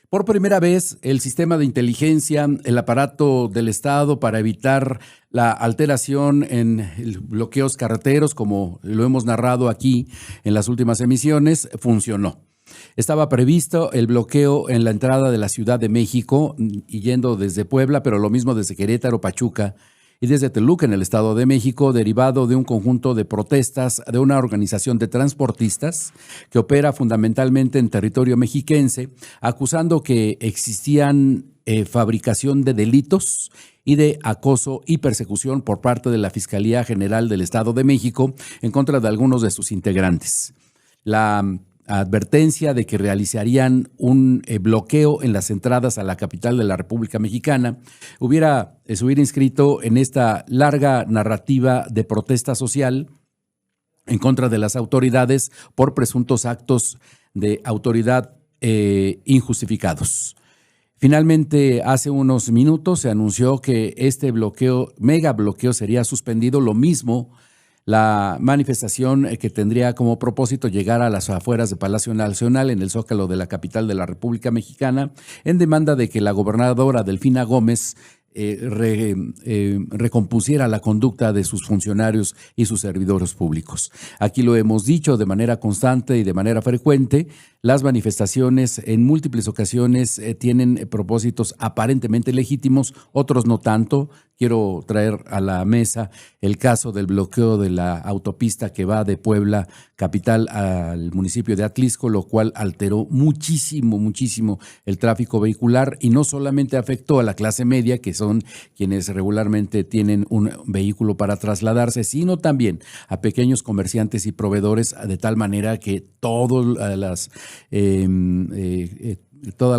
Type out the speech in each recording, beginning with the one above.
Por primera vez, el sistema de inteligencia, el aparato del Estado para evitar la alteración en bloqueos carreteros, como lo hemos narrado aquí en las últimas emisiones, funcionó. Estaba previsto el bloqueo en la entrada de la Ciudad de México, y yendo desde Puebla, pero lo mismo desde Querétaro, Pachuca, y desde Toluca en el Estado de México, derivado de un conjunto de protestas de una organización de transportistas que opera fundamentalmente en territorio mexiquense, acusando que existían fabricación de delitos y de acoso y persecución por parte de la Fiscalía General del Estado de México en contra de algunos de sus integrantes. La advertencia de que realizarían un bloqueo en las entradas a la capital de la República Mexicana se hubiera inscrito en esta larga narrativa de protesta social en contra de las autoridades por presuntos actos de autoridad injustificados. Finalmente, hace unos minutos se anunció que este bloqueo, mega bloqueo, sería suspendido, lo mismo la manifestación que tendría como propósito llegar a las afueras de Palacio Nacional, en el Zócalo de la capital de la República Mexicana, en demanda de que la gobernadora Delfina Gómez recompusiera la conducta de sus funcionarios y sus servidores públicos. Aquí lo hemos dicho de manera constante y de manera frecuente, las manifestaciones en múltiples ocasiones tienen propósitos aparentemente legítimos, otros no tanto. Quiero traer a la mesa el caso del bloqueo de la autopista que va de Puebla, capital, al municipio de Atlisco, lo cual alteró muchísimo el tráfico vehicular y no solamente afectó a la clase media, que son quienes regularmente tienen un vehículo para trasladarse, sino también a pequeños comerciantes y proveedores, de tal manera que todas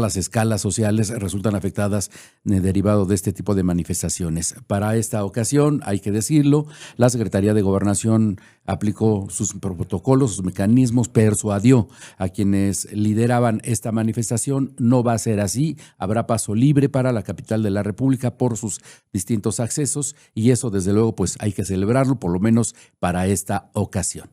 las escalas sociales resultan afectadas derivado de este tipo de manifestaciones. Para esta ocasión, hay que decirlo, la Secretaría de Gobernación aplicó sus protocolos, sus mecanismos, persuadió a quienes lideraban esta manifestación. No va a ser así, habrá paso libre para la capital de la República por sus distintos accesos y eso desde luego pues hay que celebrarlo, por lo menos para esta ocasión.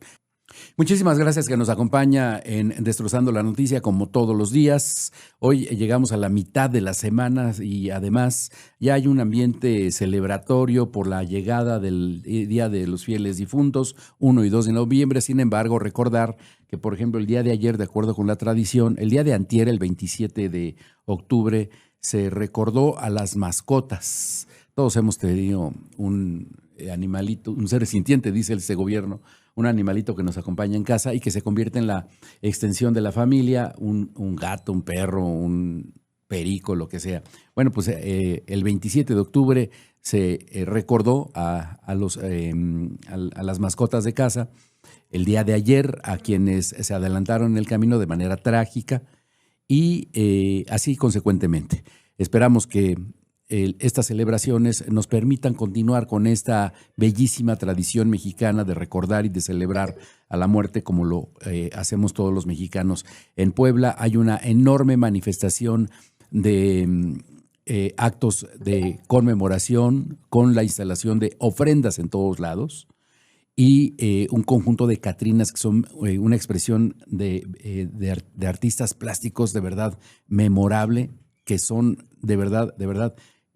Muchísimas gracias que nos acompaña en Destrozando la Noticia como todos los días. Hoy llegamos a la mitad de la semana y además ya hay un ambiente celebratorio por la llegada del Día de los Fieles Difuntos, 1 y 2 de noviembre. Sin embargo, recordar que, por ejemplo, el día de ayer, de acuerdo con la tradición, el día de antier, el 27 de octubre, se recordó a las mascotas. Todos hemos tenido un animalito, un ser sintiente, dice este gobierno, un animalito que nos acompaña en casa y que se convierte en la extensión de la familia, un gato, un perro, un perico, lo que sea. Bueno, pues el 27 de octubre se recordó a las mascotas de casa. El día de ayer a quienes se adelantaron en el camino de manera trágica y así consecuentemente. Esperamos que estas celebraciones nos permitan continuar con esta bellísima tradición mexicana de recordar y de celebrar a la muerte como lo hacemos todos los mexicanos. En Puebla hay una enorme manifestación de actos de conmemoración con la instalación de ofrendas en todos lados y un conjunto de catrinas que son una expresión de artistas plásticos de verdad memorable, que son de verdad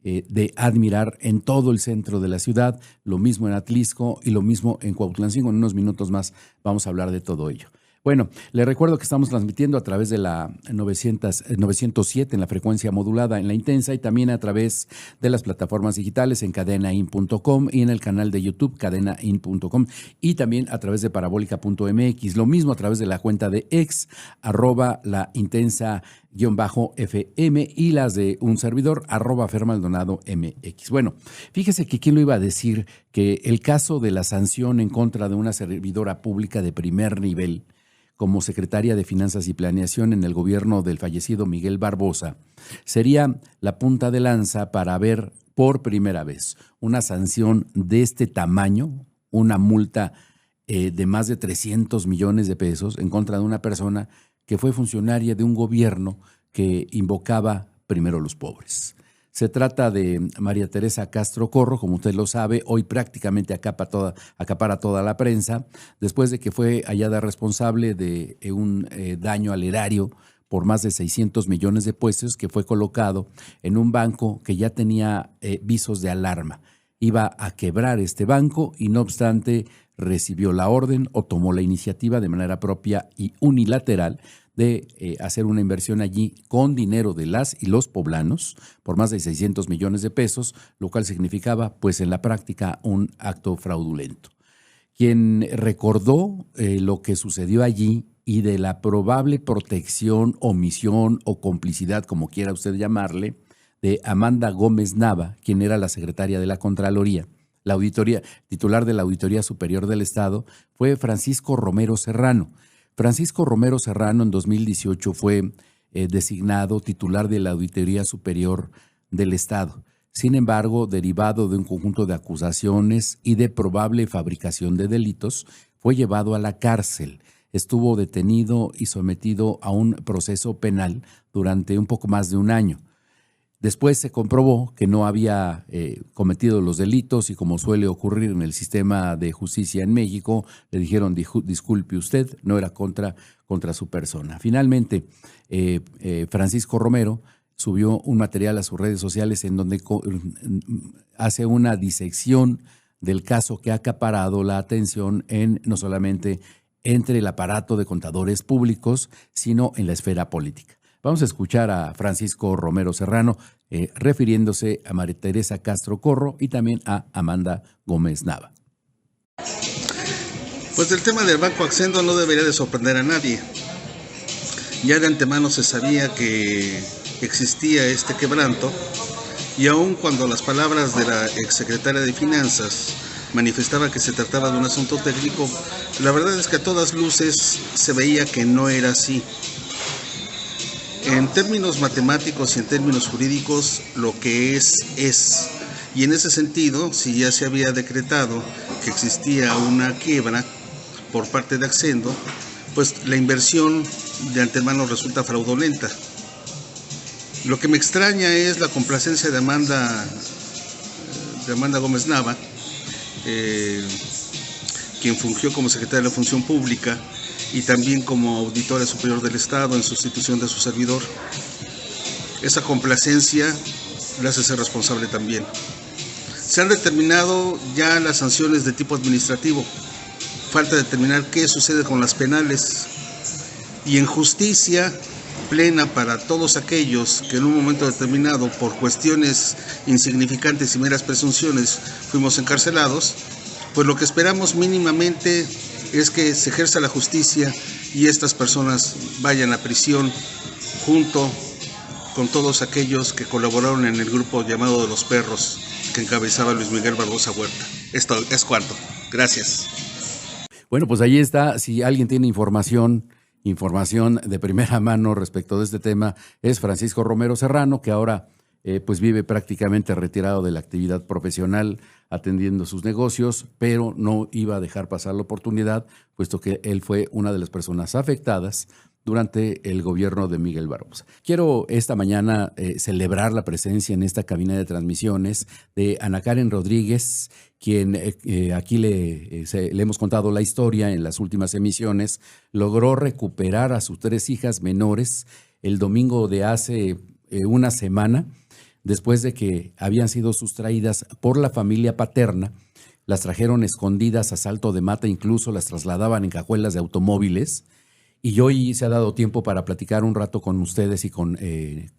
de admirar en todo el centro de la ciudad, lo mismo en Atlisco y lo mismo en Cuautlancingo. En unos minutos más vamos a hablar de todo ello. Bueno, les recuerdo que estamos transmitiendo a través de la 907 en la frecuencia modulada en La Intensa y también a través de las plataformas digitales en cadenain.com y en el canal de YouTube cadenain.com y también a través de parabólica.mx. Lo mismo a través de la cuenta de ex @laintensa_FM y las de un servidor @fermaldonado_mx. Bueno, fíjese que quién lo iba a decir que el caso de la sanción en contra de una servidora pública de primer nivel como secretaria de Finanzas y Planeación en el gobierno del fallecido Miguel Barbosa, sería la punta de lanza para ver por primera vez una sanción de este tamaño, una multa de más de 300 millones de pesos en contra de una persona que fue funcionaria de un gobierno que invocaba primero a los pobres. Se trata de María Teresa Castro Corro, como usted lo sabe, hoy prácticamente acapara toda la prensa, después de que fue hallada responsable de un daño al erario por más de 600 millones de pesos que fue colocado en un banco que ya tenía visos de alarma. Iba a quebrar este banco y no obstante recibió la orden o tomó la iniciativa de manera propia y unilateral de hacer una inversión allí con dinero de las y los poblanos por más de 600 millones de pesos, lo cual significaba pues en la práctica un acto fraudulento. Quien recordó lo que sucedió allí y de la probable protección, omisión o complicidad, como quiera usted llamarle, de Amanda Gómez Nava, quien era la secretaria de la Contraloría, la auditoría, titular de la Auditoría Superior del Estado, fue Francisco Romero Serrano. Francisco Romero Serrano en 2018 fue designado titular de la Auditoría Superior del Estado. Sin embargo, derivado de un conjunto de acusaciones y de probable fabricación de delitos, fue llevado a la cárcel. Estuvo detenido y sometido a un proceso penal durante un poco más de un año. Después se comprobó que no había cometido los delitos y, como suele ocurrir en el sistema de justicia en México, le dijeron disculpe usted, no era contra su persona. Finalmente, Francisco Romero subió un material a sus redes sociales en donde hace una disección del caso que ha acaparado la atención no solamente entre el aparato de contadores públicos, sino en la esfera política. Vamos a escuchar a Francisco Romero Serrano refiriéndose a María Teresa Castro Corro y también a Amanda Gómez Nava. Pues el tema del Banco Accendo no debería de sorprender a nadie. Ya de antemano se sabía que existía este quebranto y aun cuando las palabras de la exsecretaria de Finanzas manifestaba que se trataba de un asunto técnico, la verdad es que a todas luces se veía que no era así. En términos matemáticos y en términos jurídicos, lo que es. Y en ese sentido, si ya se había decretado que existía una quiebra por parte de Accendo, pues la inversión de antemano resulta fraudulenta. Lo que me extraña es la complacencia de Amanda Gómez Nava, quien fungió como secretaria de la Función Pública y también como auditora superior del Estado en sustitución de su servidor. Esa complacencia le hace ser responsable también. Se han determinado ya las sanciones de tipo administrativo. Falta determinar qué sucede con las penales. Y en justicia plena para todos aquellos que en un momento determinado, por cuestiones insignificantes y meras presunciones, fuimos encarcelados, pues lo que esperamos mínimamente es que se ejerza la justicia y estas personas vayan a prisión junto con todos aquellos que colaboraron en el grupo llamado de los perros que encabezaba Luis Miguel Barbosa Huerta. Esto es cuanto. Gracias. Bueno, pues ahí está. Si alguien tiene información de primera mano respecto de este tema, es Francisco Romero Serrano, que ahora pues vive prácticamente retirado de la actividad profesional, atendiendo sus negocios, pero no iba a dejar pasar la oportunidad, puesto que él fue una de las personas afectadas durante el gobierno de Miguel Barbosa. Quiero esta mañana celebrar la presencia en esta cabina de transmisiones de Ana Karen Rodríguez, quien aquí le hemos contado la historia en las últimas emisiones. Logró recuperar a sus 3 hijas menores el domingo de hace una semana, después de que habían sido sustraídas por la familia paterna. Las trajeron escondidas a Salto de Mata, incluso las trasladaban en cajuelas de automóviles. Y hoy se ha dado tiempo para platicar un rato con ustedes y con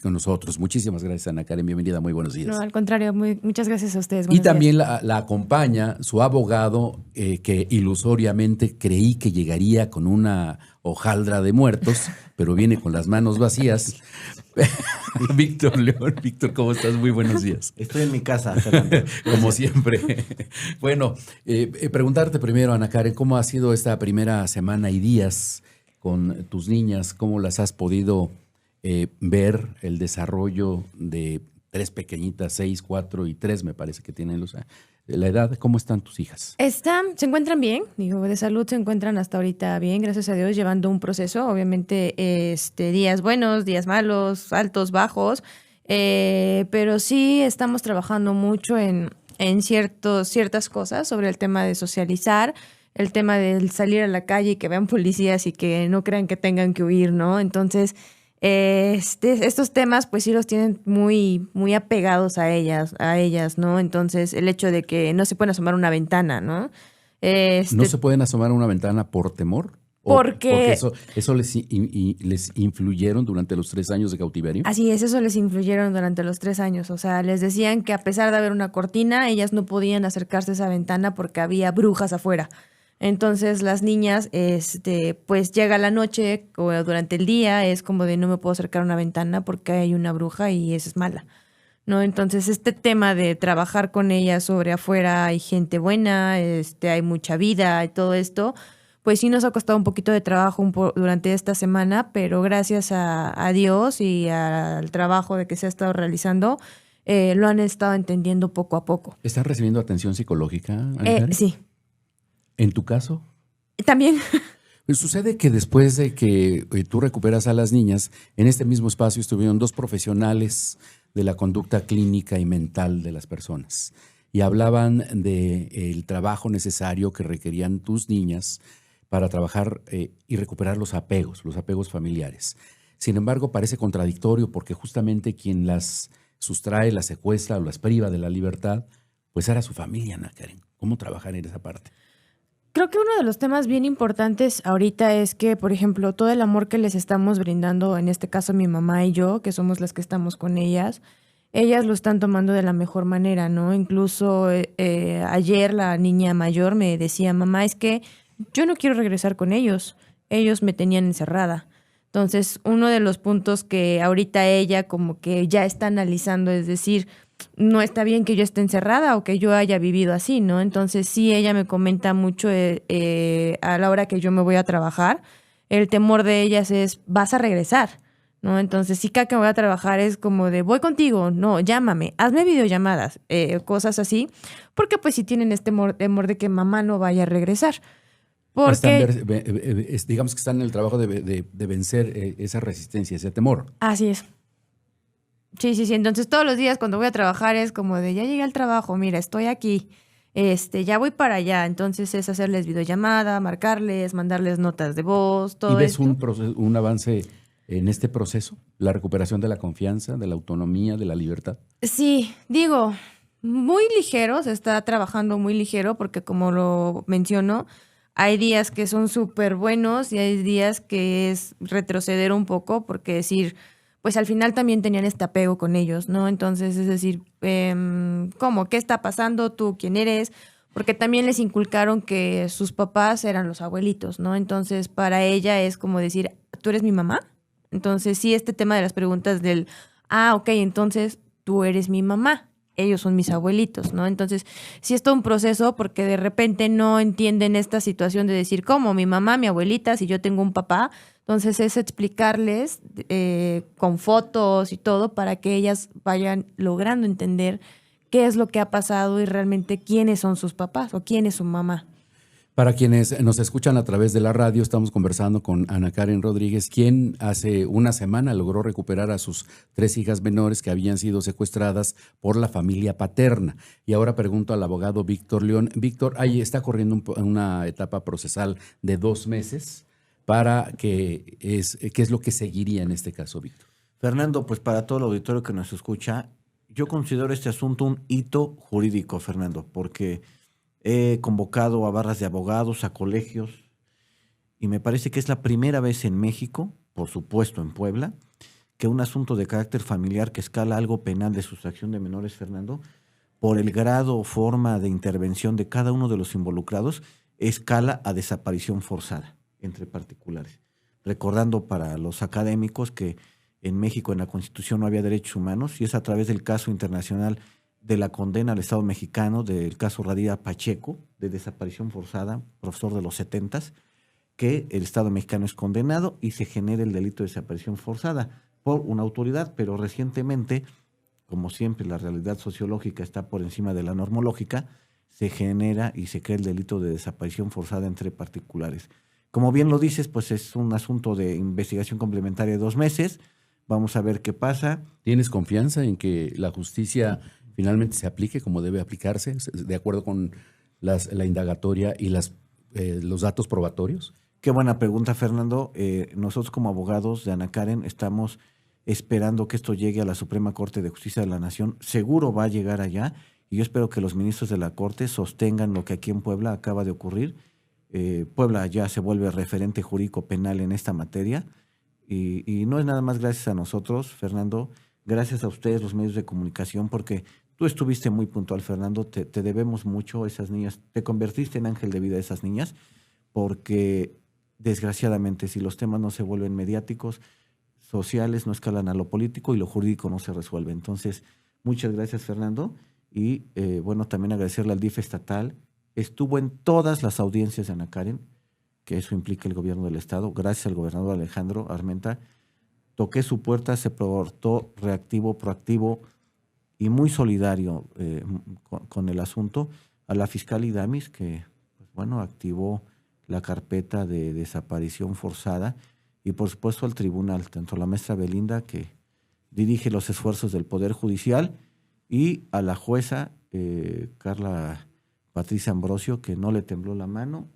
nosotros. Muchísimas gracias, Ana Karen. Bienvenida, muy buenos días. No, al contrario, muchas gracias a ustedes. Y también la acompaña su abogado, que ilusoriamente creí que llegaría con una hojaldra de muertos, pero viene con las manos vacías. Víctor León. Víctor, ¿cómo estás? Muy buenos días. Estoy en mi casa, Fernando. Como siempre. Bueno, preguntarte primero, Ana Karen, ¿cómo ha sido esta primera semana y días con tus niñas? ¿Cómo las has podido ver el desarrollo de 3 pequeñitas, 6, 4 y 3, me parece que tienen la edad? ¿Cómo están tus hijas? Se encuentran bien, de salud se encuentran hasta ahorita bien, gracias a Dios, llevando un proceso, obviamente días buenos, días malos, altos, bajos, pero sí estamos trabajando mucho en ciertas cosas sobre el tema de socializar, el tema del salir a la calle y que vean policías y que no crean que tengan que huir, ¿no? Entonces, estos temas pues sí los tienen muy, muy apegados a ellas, ¿no? Entonces el hecho de que no se pueden asomar a una ventana, ¿no? ¿No se pueden asomar a una ventana por temor? Porque eso les influyeron durante los 3 años de cautiverio. Así es, eso les influyeron durante los 3 años. O sea, les decían que a pesar de haber una cortina, ellas no podían acercarse a esa ventana porque había brujas afuera. Entonces las niñas, pues llega la noche o durante el día, es como de no me puedo acercar a una ventana porque hay una bruja y esa es mala, ¿no? Entonces este tema de trabajar con ellas sobre afuera hay gente buena, hay mucha vida y todo esto, pues sí nos ha costado un poquito de trabajo durante esta semana, pero gracias a Dios y al trabajo de que se ha estado realizando, lo han estado entendiendo poco a poco. ¿Están recibiendo atención psicológica, Ana? Sí. ¿En tu caso? También. Pues sucede que después de que tú recuperas a las niñas, en este mismo espacio estuvieron 2 profesionales de la conducta clínica y mental de las personas y hablaban del trabajo necesario que requerían tus niñas para trabajar y recuperar los apegos familiares. Sin embargo, parece contradictorio porque justamente quien las sustrae, las secuestra o las priva de la libertad, pues era su familia, Ana Karen. ¿Cómo trabajar en esa parte? Creo que uno de los temas bien importantes ahorita es que, por ejemplo, todo el amor que les estamos brindando, en este caso mi mamá y yo, que somos las que estamos con ellas lo están tomando de la mejor manera, ¿no? Incluso ayer la niña mayor me decía, mamá, es que yo no quiero regresar con ellos me tenían encerrada. Entonces, uno de los puntos que ahorita ella como que ya está analizando es decir, no está bien que yo esté encerrada o que yo haya vivido así, ¿no? Entonces sí, ella me comenta mucho a la hora que yo me voy a trabajar, el temor de ellas es, vas a regresar, ¿no? Entonces sí, cada que me voy a trabajar es como de, voy contigo, no, llámame, hazme videollamadas, cosas así, porque pues sí tienen este temor de que mamá no vaya a regresar. Porque digamos que están en el trabajo de vencer esa resistencia, ese temor. Así es. Sí. Entonces todos los días cuando voy a trabajar es como de ya llegué al trabajo, mira, estoy aquí, ya voy para allá. Entonces es hacerles videollamada, marcarles, mandarles notas de voz, todo. ¿Y ves un avance en este proceso? ¿La recuperación de la confianza, de la autonomía, de la libertad? Sí, digo, muy ligero, se está trabajando muy ligero porque como lo menciono, hay días que son súper buenos y hay días que es retroceder un poco porque decir, pues al final también tenían este apego con ellos, ¿no? Entonces, es decir, ¿cómo? ¿Qué está pasando? ¿Tú quién eres? Porque también les inculcaron que sus papás eran los abuelitos, ¿no? Entonces, para ella es como decir, ¿tú eres mi mamá? Entonces, sí, este tema de las preguntas del, ok, entonces tú eres mi mamá. Ellos son mis abuelitos, ¿no? Entonces, sí es todo un proceso porque de repente no entienden esta situación de decir, ¿cómo? Mi mamá, mi abuelita, si yo tengo un papá. Entonces, es explicarles con fotos y todo para que ellas vayan logrando entender qué es lo que ha pasado y realmente quiénes son sus papás o quién es su mamá. Para quienes nos escuchan a través de la radio, estamos conversando con Ana Karen Rodríguez, quien hace una semana logró recuperar a sus 3 hijas menores que habían sido secuestradas por la familia paterna. Y ahora pregunto al abogado Víctor León. Víctor, ahí está corriendo una etapa procesal de 2 meses para ¿qué es lo que seguiría en este caso, Víctor? Fernando, pues para todo el auditorio que nos escucha, yo considero este asunto un hito jurídico, Fernando, porque he convocado a barras de abogados, a colegios, y me parece que es la primera vez en México, por supuesto en Puebla, que un asunto de carácter familiar que escala algo penal de sustracción de menores, Fernando, por el grado o forma de intervención de cada uno de los involucrados, escala a desaparición forzada entre particulares. Recordando para los académicos que en México en la Constitución no había derechos humanos y es a través del caso internacional de la condena al Estado mexicano del caso Radilla Pacheco de desaparición forzada, profesor de los 70s, que el Estado mexicano es condenado y se genera el delito de desaparición forzada por una autoridad, pero recientemente, como siempre la realidad sociológica está por encima de la normológica, se genera y se crea el delito de desaparición forzada entre particulares. Como bien lo dices, pues es un asunto de investigación complementaria de 2 meses. Vamos a ver qué pasa. ¿Tienes confianza en que la justicia finalmente se aplique como debe aplicarse, de acuerdo con la indagatoria y los datos probatorios? Qué buena pregunta, Fernando. Nosotros como abogados de Ana Karen estamos esperando que esto llegue a la Suprema Corte de Justicia de la Nación. Seguro va a llegar allá y yo espero que los ministros de la Corte sostengan lo que aquí en Puebla acaba de ocurrir. Puebla ya se vuelve referente jurídico penal en esta materia y no es nada más gracias a nosotros, Fernando, gracias a ustedes, los medios de comunicación, porque tú estuviste muy puntual, Fernando, te debemos mucho. Esas niñas, te convertiste en ángel de vida de esas niñas, porque desgraciadamente si los temas no se vuelven mediáticos, sociales, no escalan a lo político y lo jurídico no se resuelve. Entonces, muchas gracias, Fernando. Y bueno, también agradecerle al DIF estatal. Estuvo en todas las audiencias de Ana Karen, que eso implica el gobierno del estado. Gracias al gobernador Alejandro Armenta. Toqué su puerta, se portó reactivo, proactivo y muy solidario con el asunto. A la fiscal Idamis, que pues, bueno, activó la carpeta de desaparición forzada, y por supuesto al tribunal, tanto a la maestra Belinda, que dirige los esfuerzos del Poder Judicial, y a la jueza Carla Patricia Ambrosio, que no le tembló la mano,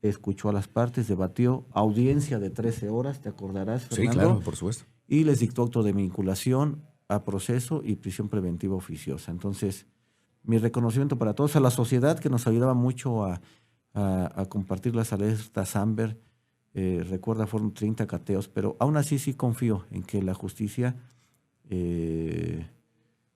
escuchó a las partes, debatió, audiencia de 13 horas, te acordarás, Fernando. Sí, claro, por supuesto. Y les dictó acto de vinculación a proceso y prisión preventiva oficiosa. Entonces, mi reconocimiento para todos, a la sociedad que nos ayudaba mucho a compartir las alertas Amber. Recuerda, fueron 30 cateos, pero aún así sí confío en que la justicia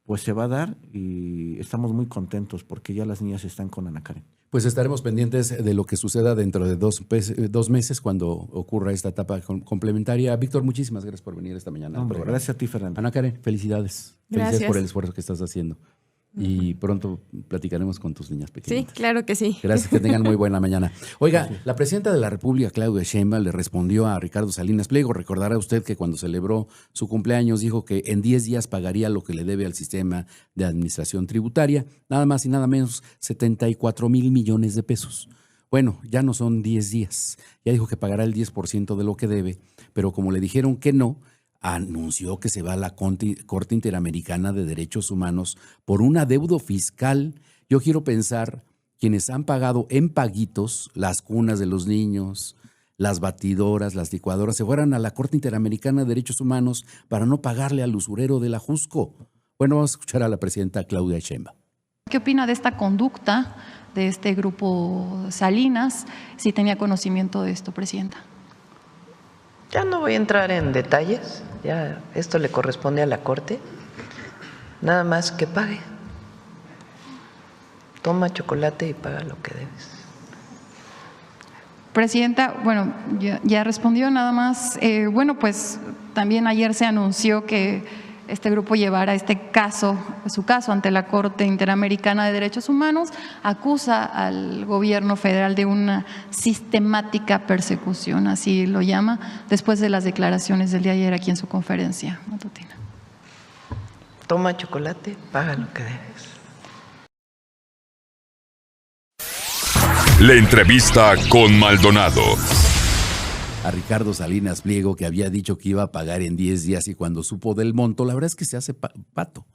pues se va a dar y estamos muy contentos porque ya las niñas están con Ana Karen. Pues estaremos pendientes de lo que suceda dentro de 2 meses cuando ocurra esta etapa complementaria. Víctor, muchísimas gracias por venir esta mañana. Hombre, gracias a ti, Fernando. Ana Karen, felicidades. Gracias. Felicidades por el esfuerzo que estás haciendo. Y pronto platicaremos con tus niñas pequeñas. Sí, claro que sí. Gracias, que tengan muy buena mañana. Oiga, la presidenta de la República, Claudia Sheinbaum, le respondió a Ricardo Salinas Pliego. Recordará usted que cuando celebró su cumpleaños dijo que en 10 días pagaría lo que le debe al sistema de administración tributaria, nada más y nada menos 74,000 millones de pesos. Bueno, ya no son 10 días. Ya dijo que pagará el 10% de lo que debe, pero como le dijeron que no, anunció que se va a la Corte Interamericana de Derechos Humanos por un adeudo fiscal. Yo quiero pensar, quienes han pagado en paguitos las cunas de los niños, las batidoras, las licuadoras, se fueran a la Corte Interamericana de Derechos Humanos para no pagarle al usurero de la Jusco. Bueno, vamos a escuchar a la presidenta Claudia Sheinbaum. ¿Qué opina de esta conducta de este grupo Salinas? Si tenía conocimiento de esto, presidenta. Ya no voy a entrar en detalles, ya esto le corresponde a la Corte, nada más que pague. Toma chocolate y paga lo que debes. Presidenta, bueno, ya respondió nada más. Bueno, pues también ayer se anunció que este grupo llevará su caso ante la Corte Interamericana de Derechos Humanos, acusa al gobierno federal de una sistemática persecución, así lo llama, después de las declaraciones del día de ayer aquí en su conferencia matutina. Toma chocolate, paga lo que debes. La entrevista con Maldonado. A Ricardo Salinas Pliego, que había dicho que iba a pagar en 10 días y cuando supo del monto, la verdad es que se hace pato.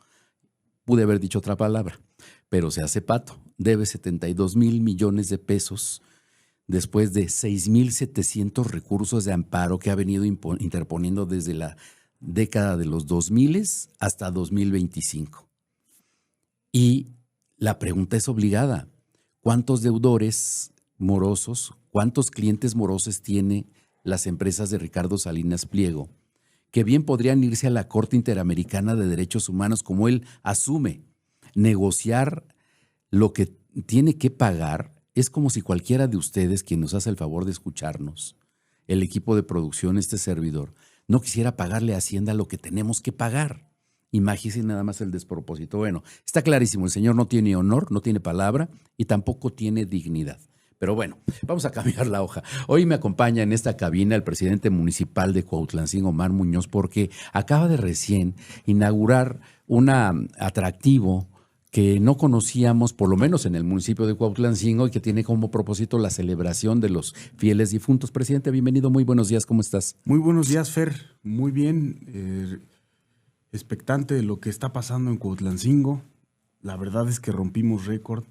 Pude haber dicho otra palabra, pero se hace pato. Debe 72,000 millones de pesos después de 6,700 recursos de amparo que ha venido interponiendo desde la década de los 2000 hasta 2025. Y la pregunta es obligada. ¿Cuántos deudores morosos, cuántos clientes morosos tiene las empresas de Ricardo Salinas Pliego, que bien podrían irse a la Corte Interamericana de Derechos Humanos, como él asume? Negociar lo que tiene que pagar es como si cualquiera de ustedes, quien nos hace el favor de escucharnos, el equipo de producción, este servidor, no quisiera pagarle a Hacienda lo que tenemos que pagar. Imagínense nada más el despropósito. Bueno, está clarísimo, el señor no tiene honor, no tiene palabra y tampoco tiene dignidad. Pero bueno, vamos a cambiar la hoja. Hoy me acompaña en esta cabina el presidente municipal de Cuautlancingo, Omar Muñoz, porque acaba de recién inaugurar un atractivo que no conocíamos, por lo menos en el municipio de Cuautlancingo, y que tiene como propósito la celebración de los fieles difuntos. Presidente, bienvenido, muy buenos días, ¿cómo estás? Muy buenos días, Fer, muy bien, expectante de lo que está pasando en Cuautlancingo. La verdad es que rompimos récord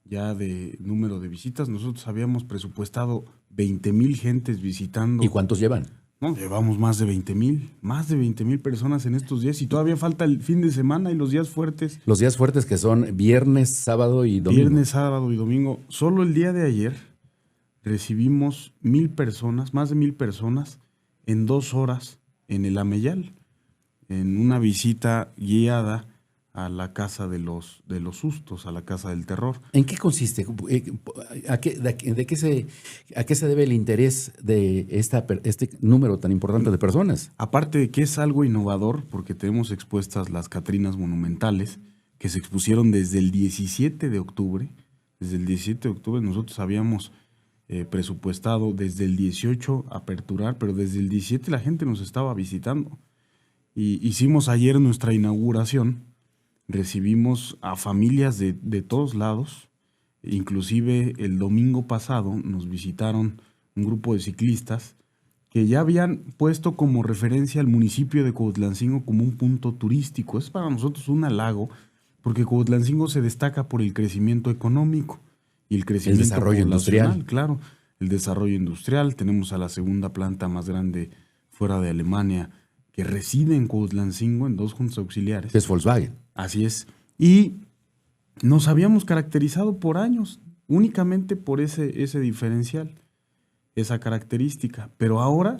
ya de número de visitas. Nosotros habíamos presupuestado 20,000 gentes visitando. ¿Y cuántos llevan? No, llevamos más de 20,000 personas en estos días y todavía falta el fin de semana y los días fuertes. Los días fuertes que son viernes, sábado y domingo. Viernes, sábado y domingo. Solo el día de ayer recibimos 1,000 personas, más de 1,000 personas, en 2 horas en el Ameyal, en una visita guiada a la casa de los sustos, a la casa del terror. ¿En qué consiste? ¿A qué se debe el interés de este número tan importante de personas? Aparte de que es algo innovador, porque tenemos expuestas las Catrinas monumentales, que se expusieron desde el 17 de octubre. Desde el 17 de octubre nosotros habíamos presupuestado desde el 18 aperturar, pero desde el 17 la gente nos estaba visitando. Y hicimos ayer nuestra inauguración. Recibimos a familias de todos lados, inclusive el domingo pasado nos visitaron un grupo de ciclistas que ya habían puesto como referencia al municipio de Cuautlancingo como un punto turístico. Es para nosotros un halago, porque Cuautlancingo se destaca por el crecimiento económico y el crecimiento desarrollo industrial. Claro, el desarrollo industrial. Tenemos a la segunda planta más grande fuera de Alemania que reside en Cuautlancingo, en 2 juntas auxiliares. Es Volkswagen. Así es. Y nos habíamos caracterizado por años, únicamente por ese diferencial, esa característica. Pero ahora,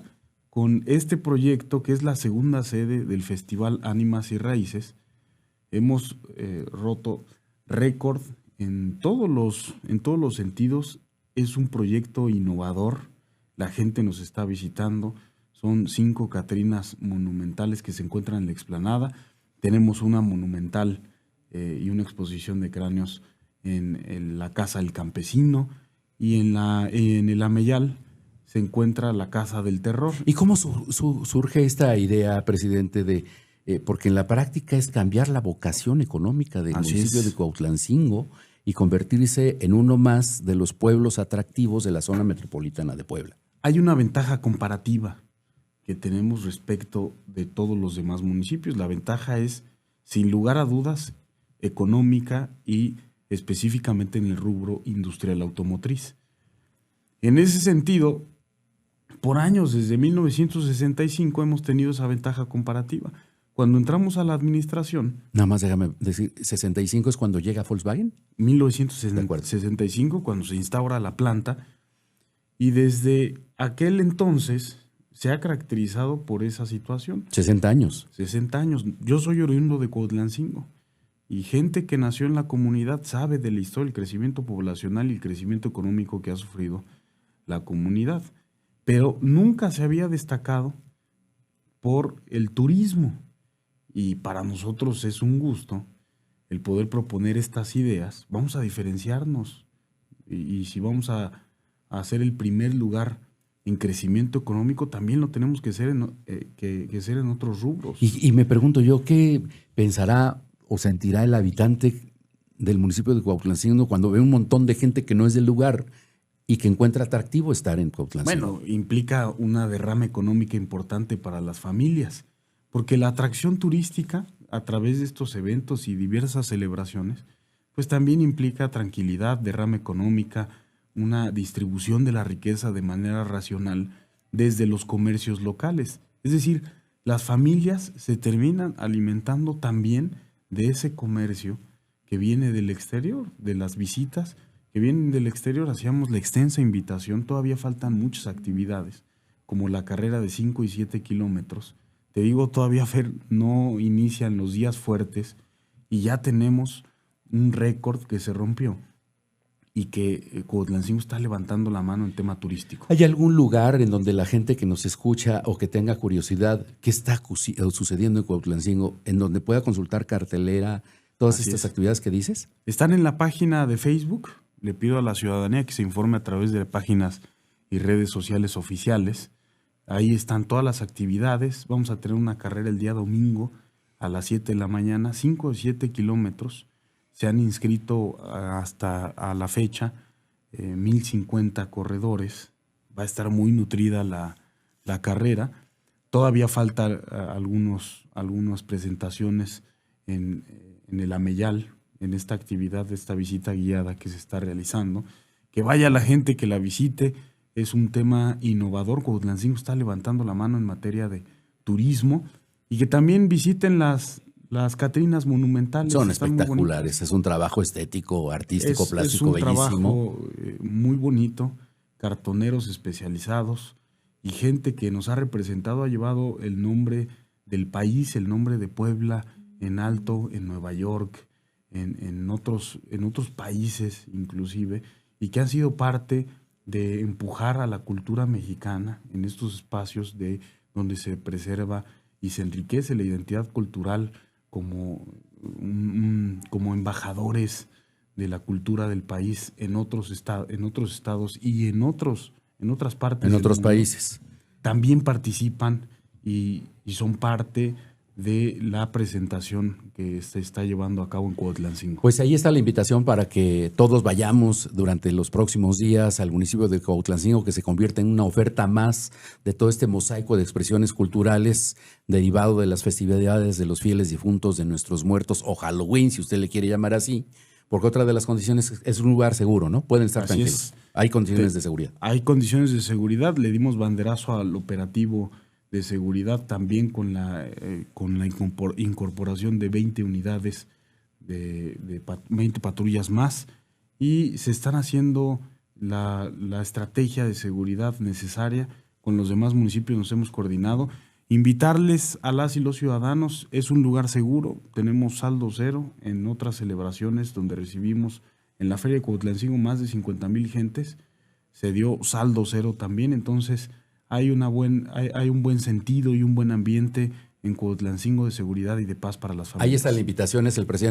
con este proyecto, que es la segunda sede del Festival Ánimas y Raíces, hemos roto récord en todos los sentidos. Es un proyecto innovador. La gente nos está visitando. Son 5 Catrinas monumentales que se encuentran en la explanada. Tenemos una monumental y una exposición de cráneos en la Casa del Campesino, y en el Ameyal se encuentra la Casa del Terror. ¿Y cómo surge esta idea, presidente, porque en la práctica es cambiar la vocación económica del municipio de Cuautlancingo y convertirse en uno más de los pueblos atractivos de la zona metropolitana de Puebla? Hay una ventaja comparativa que tenemos respecto de todos los demás municipios. La ventaja es, sin lugar a dudas, económica y específicamente en el rubro industrial automotriz. En ese sentido, por años, desde 1965, hemos tenido esa ventaja comparativa. Cuando entramos a la administración... Nada más déjame decir, ¿65 es cuando llega Volkswagen? 1965, cuando se instaura la planta, y desde aquel entonces se ha caracterizado por esa situación. 60 años. 60 años. Yo soy oriundo de Cuautlancingo y gente que nació en la comunidad sabe de la historia, el crecimiento poblacional y el crecimiento económico que ha sufrido la comunidad. Pero nunca se había destacado por el turismo. Y para nosotros es un gusto el poder proponer estas ideas. Vamos a diferenciarnos y si vamos a ser el primer lugar en crecimiento económico, también lo tenemos que ser en otros rubros. Y me pregunto yo, ¿qué pensará o sentirá el habitante del municipio de Cuautlancingo cuando ve un montón de gente que no es del lugar y que encuentra atractivo estar en Cuautlancingo? Bueno, implica una derrama económica importante para las familias, porque la atracción turística a través de estos eventos y diversas celebraciones, pues también implica tranquilidad, derrama económica, una distribución de la riqueza de manera racional desde los comercios locales. Es decir, las familias se terminan alimentando también de ese comercio que viene del exterior, de las visitas que vienen del exterior. Hacíamos la extensa invitación, todavía faltan muchas actividades, como la carrera de 5 y 7 kilómetros. Te digo, todavía, Fer, no inician los días fuertes y ya tenemos un récord que se rompió y que Cuautlancingo está levantando la mano en tema turístico. ¿Hay algún lugar en donde la gente que nos escucha o que tenga curiosidad, qué está sucediendo en Cuautlancingo, en donde pueda consultar cartelera, todas estas actividades que dices? Están en la página de Facebook. Le pido a la ciudadanía que se informe a través de páginas y redes sociales oficiales. Ahí están todas las actividades. Vamos a tener una carrera el día domingo a las 7 de la mañana, 5 o 7 kilómetros. Se han inscrito hasta a la fecha 1,050 corredores. Va a estar muy nutrida la carrera. Todavía falta algunas presentaciones en el Ameyal, en esta actividad, de esta visita guiada que se está realizando. Que vaya la gente, que la visite. Es un tema innovador. Cuautlancingo está levantando la mano en materia de turismo. Y que también visiten las Catrinas monumentales. Son espectaculares. Es un trabajo estético, artístico, plástico, es un bellísimo. Trabajo muy bonito. Cartoneros especializados y gente que nos ha representado, ha llevado el nombre del país, el nombre de Puebla en alto, en Nueva York, en otros países inclusive, y que han sido parte de empujar a la cultura mexicana en estos espacios donde se preserva y se enriquece la identidad cultural como embajadores de la cultura del país en otros estados y en otras partes. En del otros mundo. países. También participan y son parte de la presentación que se está llevando a cabo en Cuautlancingo. Pues ahí está la invitación para que todos vayamos durante los próximos días al municipio de Cuautlancingo, que se convierta en una oferta más de todo este mosaico de expresiones culturales derivado de las festividades de los fieles difuntos, de nuestros muertos, o Halloween, si usted le quiere llamar así, porque otra de las condiciones es un lugar seguro, ¿no? Pueden estar Así tranquilos. es. Hay condiciones de seguridad. Hay condiciones de seguridad. Le dimos banderazo al operativo de seguridad también con la incorporación de 20 unidades, de 20 patrullas más, y se están haciendo la estrategia de seguridad necesaria. Con los demás municipios nos hemos coordinado. Invitarles a las y los ciudadanos, es un lugar seguro, tenemos saldo cero en otras celebraciones donde recibimos en la Feria de Cuautlancingo más de 50,000 gentes, se dio saldo cero también, entonces hay un buen sentido y un buen ambiente en Cuautlancingo de seguridad y de paz para las familias. Ahí está la invitación, es el presidente